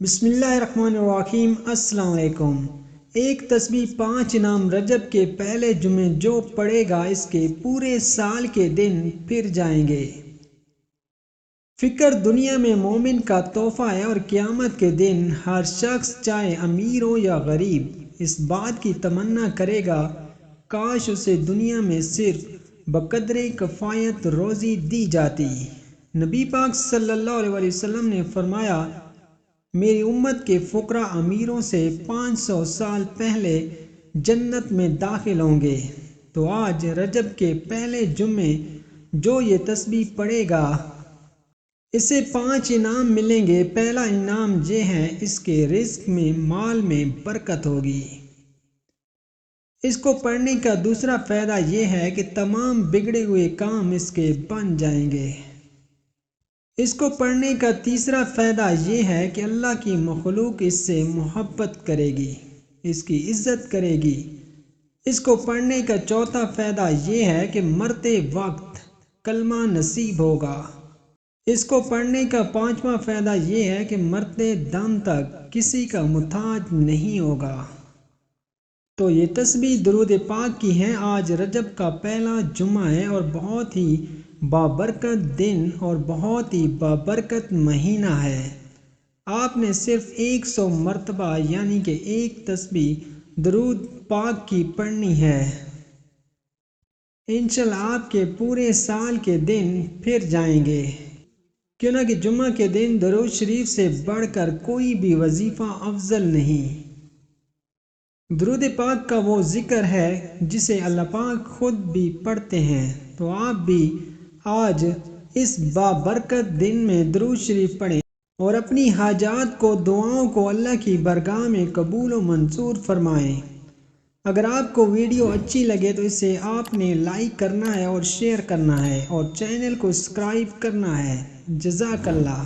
بسم اللہ الرحمن الرحیم۔ السلام علیکم۔ ایک تسبیح 5 انعام رجب کے پہلے جمعے جو پڑھے گا اس کے پورے سال کے دن پھر جائیں گے۔ فکر دنیا میں مومن کا تحفہ ہے اور قیامت کے دن ہر شخص چاہے امیر ہو یا غریب اس بات کی تمنا کرے گا کاش اسے دنیا میں صرف بقدر کفایت روزی دی جاتی۔ نبی پاک صلی اللہ علیہ وسلم نے فرمایا، میری امت کے فقراء امیروں سے 500 سال پہلے جنت میں داخل ہوں گے۔ تو آج رجب کے پہلے جمعے جو یہ تسبیح پڑھے گا اسے 5 انعام ملیں گے۔ پہلا انعام یہ ہے، اس کے رزق میں مال میں برکت ہوگی۔ اس کو پڑھنے کا دوسرا فائدہ یہ ہے کہ تمام بگڑے ہوئے کام اس کے بن جائیں گے۔ اس کو پڑھنے کا تیسرا فائدہ یہ ہے کہ اللہ کی مخلوق اس سے محبت کرے گی، اس کی عزت کرے گی۔ اس کو پڑھنے کا چوتھا فائدہ یہ ہے کہ مرتے وقت کلمہ نصیب ہوگا۔ اس کو پڑھنے کا پانچواں فائدہ یہ ہے کہ مرتے دم تک کسی کا محتاج نہیں ہوگا۔ تو یہ تسبیح درود پاک کی ہیں۔ آج رجب کا پہلا جمعہ ہے اور بہت ہی بابرکت دن اور بہت ہی بابرکت مہینہ ہے۔ آپ نے صرف 100 مرتبہ یعنی کہ ایک تسبیح درود پاک کی پڑھنی ہے۔ انشاءاللہ آپ کے پورے سال کے دن پھر جائیں گے، کیوں نہ کہ جمعہ کے دن درود شریف سے بڑھ کر کوئی بھی وظیفہ افضل نہیں۔ درود پاک کا وہ ذکر ہے جسے اللہ پاک خود بھی پڑھتے ہیں، تو آپ بھی آج اس بابرکت دن میں درود شریف پڑھیں اور اپنی حاجات کو دعاؤں کو اللہ کی بارگاہ میں قبول و منظور فرمائیں۔ اگر آپ کو ویڈیو اچھی لگے تو اسے آپ نے لائک کرنا ہے اور شیئر کرنا ہے اور چینل کو سبسکرائب کرنا ہے۔ جزاک اللہ۔